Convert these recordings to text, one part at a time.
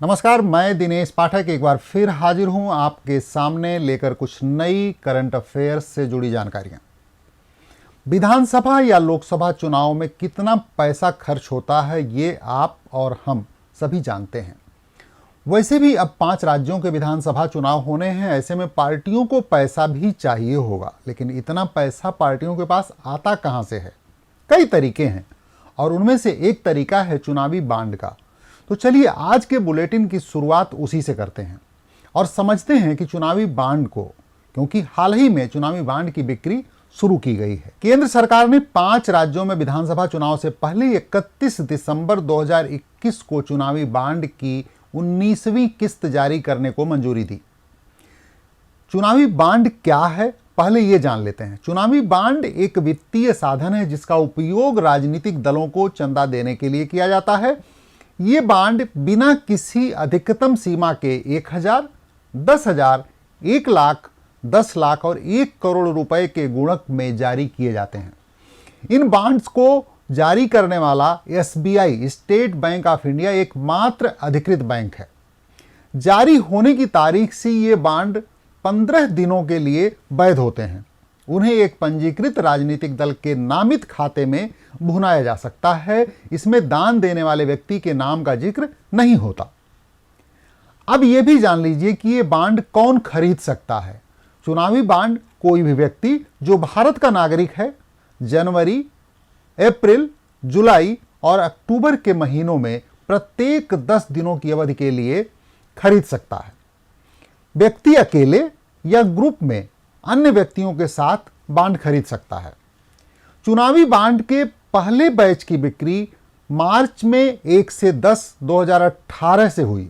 नमस्कार, मैं दिनेश पाठक एक बार फिर हाजिर हूं आपके सामने लेकर कुछ नई करंट अफेयर्स से जुड़ी जानकारियां। विधानसभा या लोकसभा चुनाव में कितना पैसा खर्च होता है ये आप और हम सभी जानते हैं। वैसे भी अब 5 राज्यों के विधानसभा चुनाव होने हैं, ऐसे में पार्टियों को पैसा भी चाहिए होगा, लेकिन इतना पैसा पार्टियों के पास आता कहां से है? कई तरीके हैं और उनमें से एक तरीका है चुनावी बांड का। तो चलिए आज के बुलेटिन की शुरुआत उसी से करते हैं और समझते हैं कि चुनावी बांड को, क्योंकि हाल ही में चुनावी बांड की बिक्री शुरू की गई है। केंद्र सरकार ने 5 राज्यों में विधानसभा चुनाव से पहले 31 दिसंबर 2021 को चुनावी बांड की 19वीं किस्त जारी करने को मंजूरी दी। चुनावी बांड क्या है, पहले ये जान लेते हैं। चुनावी बांड एक वित्तीय साधन है जिसका उपयोग राजनीतिक दलों को चंदा देने के लिए किया जाता है। ये बांड बिना किसी अधिकतम सीमा के 1000, 10,000, 1 लाख, 10 लाख और 1 करोड़ रुपए के गुणक में जारी किए जाते हैं। इन बांड्स को जारी करने वाला SBI, state bank of India, एकमात्र अधिकृत बैंक है। जारी होने की तारीख से ये बांड 15 दिनों के लिए वैध होते हैं। उन्हें एक पंजीकृत राजनीतिक दल के नामित खाते में भुनाया जा सकता है। इसमें दान देने वाले व्यक्ति के नाम का जिक्र नहीं होता। अब यह भी जान लीजिए कि ये बांड कौन खरीद सकता है। चुनावी बांड कोई भी व्यक्ति जो भारत का नागरिक है जनवरी, अप्रैल, जुलाई और अक्टूबर के महीनों में प्रत्येक 10 दिनों की अवधि के लिए खरीद सकता है। व्यक्ति अकेले या ग्रुप में अन्य व्यक्तियों के साथ बांड खरीद सकता है। चुनावी बांड के पहले बैच की बिक्री मार्च में 1 से 10, 2018 से हुई।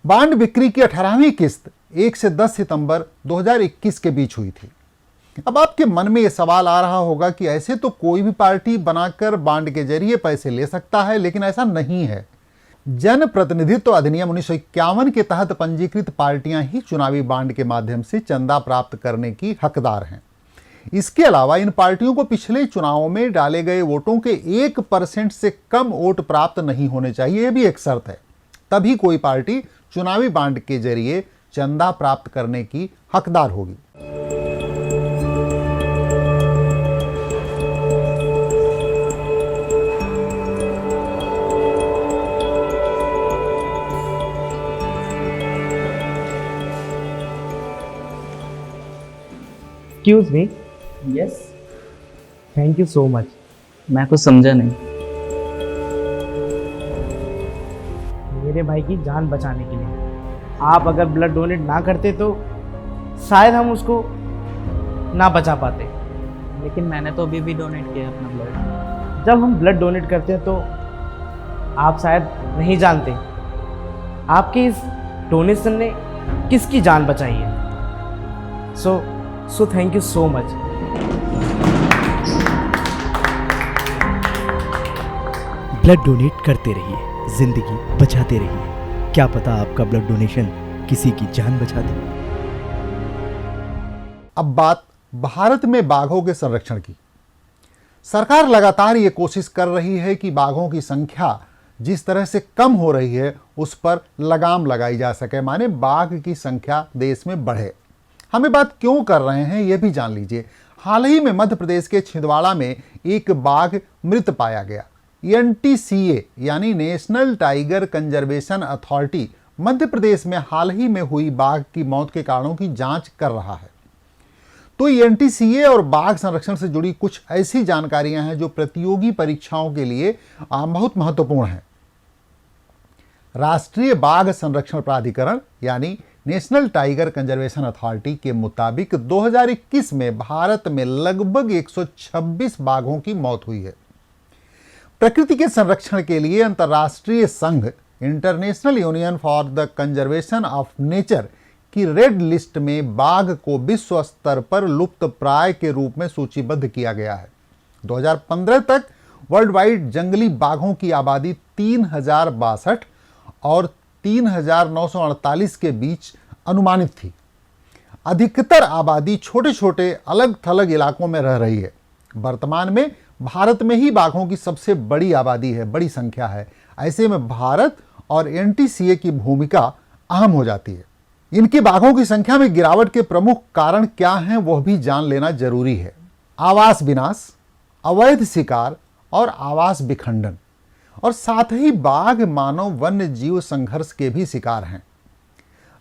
बांड बिक्री की 18वीं किस्त 1 से 10 सितंबर 2021 के बीच हुई थी। अब आपके मन में यह सवाल आ रहा होगा कि ऐसे तो कोई भी पार्टी बनाकर बांड के जरिए पैसे ले सकता है, लेकिन ऐसा नहीं है। जन प्रतिनिधित्व अधिनियम 1951 के तहत पंजीकृत पार्टियां ही चुनावी बांड के माध्यम से चंदा प्राप्त करने की हकदार हैं। इसके अलावा इन पार्टियों को पिछले चुनावों में डाले गए वोटों के 1% से कम वोट प्राप्त नहीं होने चाहिए, यह भी एक शर्त है। तभी कोई पार्टी चुनावी बांड के जरिए चंदा प्राप्त करने की हकदार होगी। Excuse me, yes, thank you so much. मैं कुछ समझा नहीं। मेरे भाई की जान बचाने के लिए आप अगर ब्लड डोनेट ना करते तो शायद हम उसको ना बचा पाते। लेकिन मैंने तो अभी भी डोनेट किया अपना ब्लड। जब हम ब्लड डोनेट करते हैं तो आप शायद नहीं जानते आपके इस डोनेशन ने किसकी जान बचाई है। So thank you so much. Blood donate करते रहिए, जिंदगी बचाते रहिए। क्या पता आपका ब्लड डोनेशन किसी की जान बचा दे। अब बात भारत में बाघों के संरक्षण की। सरकार लगातार ये कोशिश कर रही है कि बाघों की संख्या जिस तरह से कम हो रही है उस पर लगाम लगाई जा सके, माने बाघ की संख्या देश में बढ़े। हम ये बात क्यों कर रहे हैं ये भी जान लीजिए। हाल ही में मध्य प्रदेश के छिंदवाड़ा में एक बाघ मृत पाया गया। NTCA यानी national tiger conservation authority Madhya Pradesh में हाल ही में हुई बाघ की मौत के कारणों की जांच कर रहा है। तो NTCA और बाघ संरक्षण से जुड़ी कुछ ऐसी जानकारियां हैं जो प्रतियोगी परीक्षाओं के लिए बहुत महत्वपूर्ण है। राष्ट्रीय बाघ संरक्षण प्राधिकरण यानी नेशनल टाइगर कंजर्वेशन अथॉरिटी के मुताबिक 2021 में भारत में लगभग 126 बाघों की मौत हुई है। प्रकृति के संरक्षण के लिए अंतर्राष्ट्रीय संघ international union for the conservation of nature की रेड लिस्ट में बाघ को विश्व स्तर पर लुप्त प्राय के रूप में सूचीबद्ध किया गया है। 2015 तक वर्ल्ड वाइड जंगली बाघों की आबादी 3062 और 3948 के बीच अनुमानित थी। अधिकतर आबादी छोटे छोटे अलग थलग इलाकों में रह रही है। वर्तमान में भारत में ही बाघों की सबसे बड़ी आबादी है, बड़ी संख्या है। ऐसे में भारत और एनटीसीए की भूमिका अहम हो जाती है। इनकी बाघों की संख्या में गिरावट के प्रमुख कारण क्या हैं वह भी जान लेना जरूरी है। आवास विनाश, अवैध शिकार और आवास विखंडन, और साथ ही बाघ मानव वन्य जीव संघर्ष के भी शिकार हैं।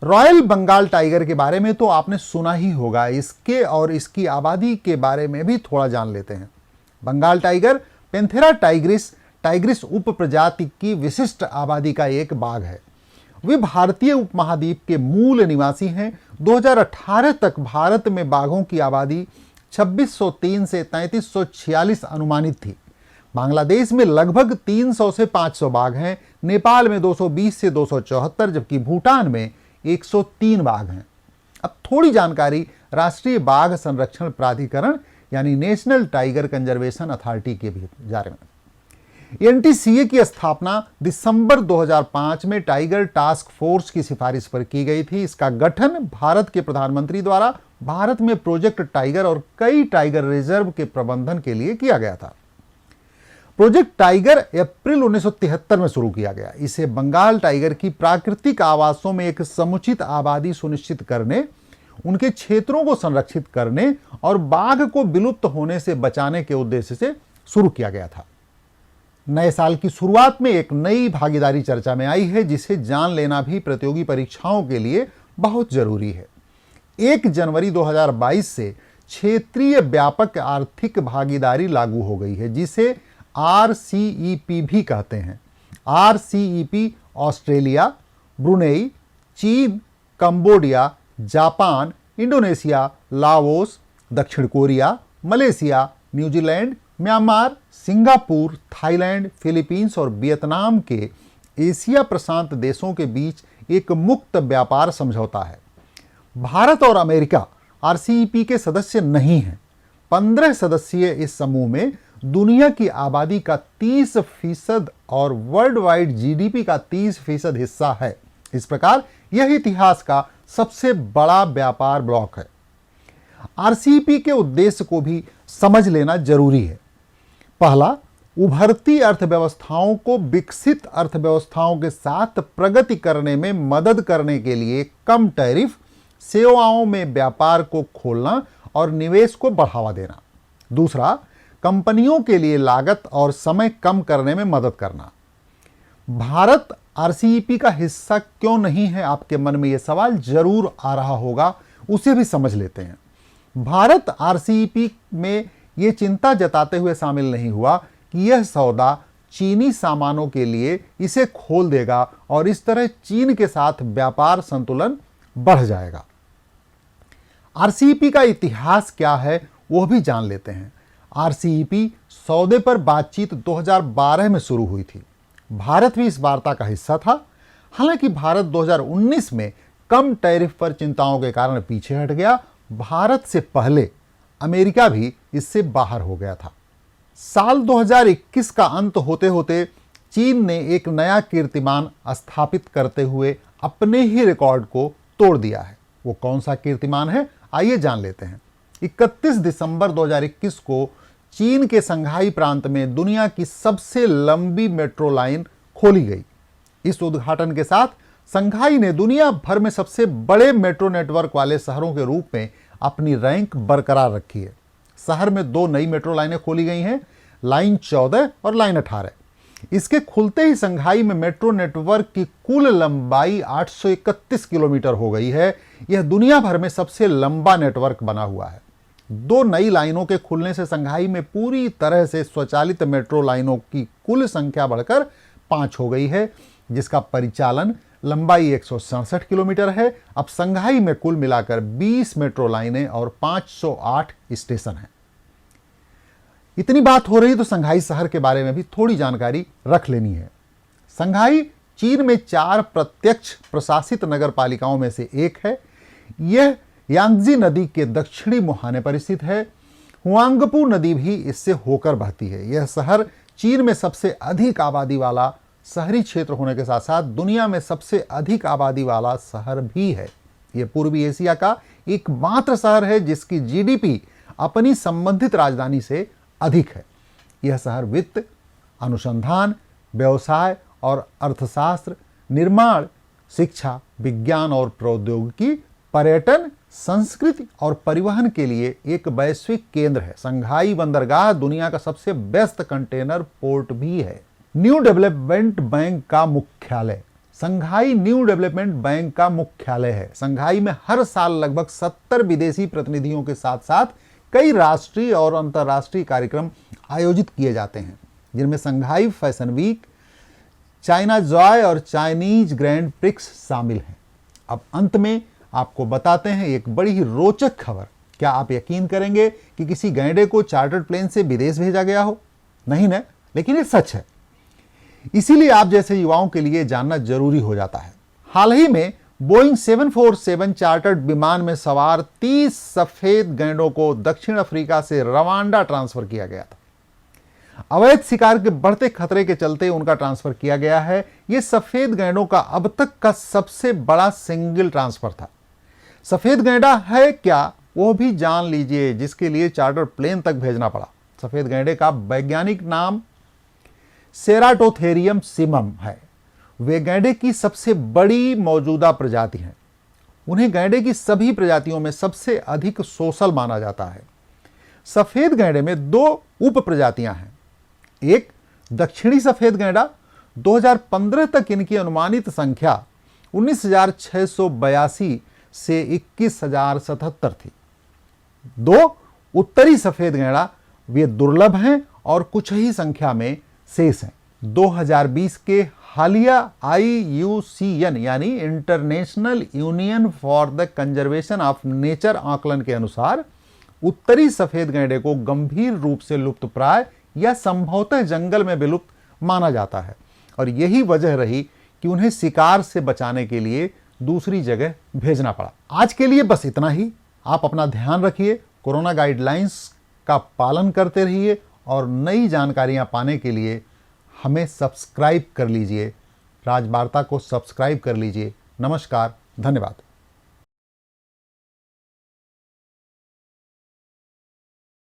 रॉयल बंगाल टाइगर के बारे में तो आपने सुना ही होगा, इसके और इसकी आबादी के बारे में भी थोड़ा जान लेते हैं। बंगाल टाइगर पैंथेरा टाइग्रिस उप प्रजाति की विशिष्ट आबादी का एक बाघ है। वे भारतीय उपमहाद्वीप के मूल निवासी हैं। 2018 तक भारत में बाघों की आबादी 2603 से 3346 अनुमानित थी। बांग्लादेश में लगभग 300 से 500 बाघ हैं, नेपाल में 220 से 274, जबकि भूटान में 103 बाघ हैं। अब थोड़ी जानकारी राष्ट्रीय बाघ संरक्षण प्राधिकरण यानी नेशनल टाइगर कंजर्वेशन अथॉरिटी के भी बारे में। एनटीसीए की स्थापना दिसंबर 2005 में टाइगर टास्क फोर्स की सिफारिश पर की गई थी। इसका गठन भारत के प्रधानमंत्री द्वारा भारत में प्रोजेक्ट टाइगर और कई टाइगर रिजर्व के प्रबंधन के लिए किया गया था। प्रोजेक्ट टाइगर अप्रैल 1973 में शुरू किया गया। इसे बंगाल टाइगर की प्राकृतिक आवासों में एक समुचित आबादी सुनिश्चित करने, उनके क्षेत्रों को संरक्षित करने और बाघ को विलुप्त होने से बचाने के उद्देश्य से शुरू किया गया था। नए साल की शुरुआत में एक नई भागीदारी चर्चा में आई है, जिसे जान लेना भी प्रतियोगी परीक्षाओं के लिए बहुत जरूरी है। 1 जनवरी 2022 से क्षेत्रीय व्यापक आर्थिक भागीदारी लागू हो गई है, जिसे RCEP भी कहते हैं। RCEP ऑस्ट्रेलिया, ब्रुनेई, चीन, कंबोडिया, जापान, इंडोनेशिया, लाओस, दक्षिण Korea, Malaysia, New Zealand, Myanmar, Singapore, Thailand, Philippines और वियतनाम के एशिया प्रशांत देशों के बीच एक मुक्त व्यापार समझौता है। भारत और अमेरिका RCEP के सदस्य नहीं हैं। 15 सदस्यीय इस समूह में दुनिया की आबादी का 30% और वर्ल्ड वाइड GDP का 30% हिस्सा है। इस प्रकार यह इतिहास का सबसे बड़ा व्यापार ब्लॉक है। RCEP के उद्देश्य को भी समझ लेना जरूरी है। पहला, उभरती अर्थव्यवस्थाओं को विकसित अर्थव्यवस्थाओं के साथ प्रगति करने में मदद करने के लिए कम टैरिफ, सेवाओं में व्यापार को खोलना और निवेश को बढ़ावा देना। दूसरा, कंपनियों के लिए लागत और समय कम करने में मदद करना। भारत RCEP का हिस्सा क्यों नहीं है, आपके मन में यह सवाल जरूर आ रहा होगा, उसे भी समझ लेते हैं। भारत RCEP में यह चिंता जताते हुए शामिल नहीं हुआ कि यह सौदा चीनी सामानों के लिए इसे खोल देगा और इस तरह चीन के साथ व्यापार संतुलन बढ़ जाएगा। RCEP का इतिहास क्या है वह भी जान लेते हैं। RCEP सौदे पर बातचीत 2012 में शुरू हुई थी। भारत भी इस वार्ता का हिस्सा था। हालांकि भारत 2019 में कम टैरिफ पर चिंताओं के कारण पीछे हट गया। भारत से पहले अमेरिका भी इससे बाहर हो गया था। साल 2021 का अंत होते होते चीन ने एक नया कीर्तिमान स्थापित करते हुए अपने ही रिकॉर्ड को तोड़ दिया है। वो कौन सा कीर्तिमान है, आइए जान लेते हैं। 31 दिसंबर 2021 को चीन के संघाई प्रांत में दुनिया की सबसे लंबी मेट्रो लाइन खोली गई। इस उद्घाटन के साथ संघाई ने दुनिया भर में सबसे बड़े मेट्रो नेटवर्क वाले शहरों के रूप में अपनी रैंक बरकरार रखी है। शहर में 2 नई मेट्रो लाइनें खोली गई हैं, लाइन 14 और लाइन 18। इसके खुलते ही संघाई में मेट्रो नेटवर्क की कुल लंबाई 831 किलोमीटर हो गई है। यह दुनिया भर में सबसे लंबा नेटवर्क बना हुआ है। 2 नई लाइनों के खुलने से संघाई में पूरी तरह से स्वचालित मेट्रो लाइनों की कुल संख्या बढ़कर 5 हो गई है, जिसका परिचालन लंबाई 167 किलोमीटर है। अब संघाई में कुल मिलाकर 20 मेट्रो लाइनें और 508 स्टेशन हैं। इतनी बात हो रही तो संघाई शहर के बारे में भी थोड़ी जानकारी रख लेनी है। संघाई चीन में 4 प्रत्यक्ष प्रशासित नगर पालिकाओं में से एक है। यह यांगजी नदी के दक्षिणी मुहाने पर स्थित है। हुआंगपू नदी भी इससे होकर बहती है। यह शहर चीन में सबसे अधिक आबादी वाला शहरी क्षेत्र होने के साथ साथ दुनिया में सबसे अधिक आबादी वाला शहर भी है। यह पूर्वी एशिया का एकमात्र शहर है जिसकी GDP अपनी संबंधित राजधानी से अधिक है। यह शहर वित्त, अनुसंधान, व्यवसाय और अर्थशास्त्र, निर्माण, शिक्षा, विज्ञान और प्रौद्योगिकी, पर्यटन, संस्कृति और परिवहन के लिए एक वैश्विक केंद्र है। संघाई बंदरगाह दुनिया का सबसे व्यस्त कंटेनर पोर्ट भी है। न्यू डेवलपमेंट बैंक का मुख्यालय संघाई न्यू डेवलपमेंट बैंक का मुख्यालय है। संघाई में हर साल लगभग 70 विदेशी प्रतिनिधियों के साथ साथ कई राष्ट्रीय और अंतर्राष्ट्रीय कार्यक्रम आयोजित किए जाते हैं, जिनमें संघाई फैशन वीक, चाइना जॉय और चाइनीज ग्रैंड प्रिक्स शामिल हैं। अब अंत में आपको बताते हैं एक बड़ी ही रोचक खबर। क्या आप यकीन करेंगे कि किसी गैंडे को चार्टर्ड प्लेन से विदेश भेजा गया हो? नहीं ना, लेकिन ये सच है। इसीलिए आप जैसे युवाओं के लिए जानना जरूरी हो जाता है। हाल ही में बोइंग 747 चार्टर्ड विमान में सवार 30 सफेद गैंडों को दक्षिण अफ्रीका से रवांडा ट्रांसफर किया गया था। अवैध शिकार के बढ़ते खतरे के चलते उनका ट्रांसफर किया गया है। यह सफेद गैंडों का अब तक का सबसे बड़ा सिंगल ट्रांसफर था। सफेद गैंडा है क्या, वो भी जान लीजिए, जिसके लिए चार्टर प्लेन तक भेजना पड़ा। सफेद गैंडे का वैज्ञानिक नाम सेराटोथेरियम सिमम है। वे गैंडे की सबसे बड़ी मौजूदा प्रजाति हैं। उन्हें गैंडे की सभी प्रजातियों में सबसे अधिक सोशल माना जाता है। सफेद गैंडे में 2 उप प्रजातियां हैं। एक दक्षिणी सफेद गैंडा, 2015 तक इनकी अनुमानित संख्या 19,682 से 21,077 थी। 2 उत्तरी सफेद गैंडा, वे दुर्लभ हैं और कुछ ही संख्या में शेष हैं। 2020 के हालिया IUCN यानी international union for the conservation of nature आकलन के अनुसार उत्तरी सफेद गैंडे को गंभीर रूप से लुप्तप्राय या संभवतः जंगल में विलुप्त माना जाता है, और यही वजह रही कि उन्हें शिकार से बचाने के लिए दूसरी जगह भेजना पड़ा। आज के लिए बस इतना ही। आप अपना ध्यान रखिए, कोरोना गाइडलाइंस का पालन करते रहिए और नई जानकारियां पाने के लिए हमें सब्सक्राइब कर लीजिए। राजवार्ता को सब्सक्राइब कर लीजिए। नमस्कार, धन्यवाद।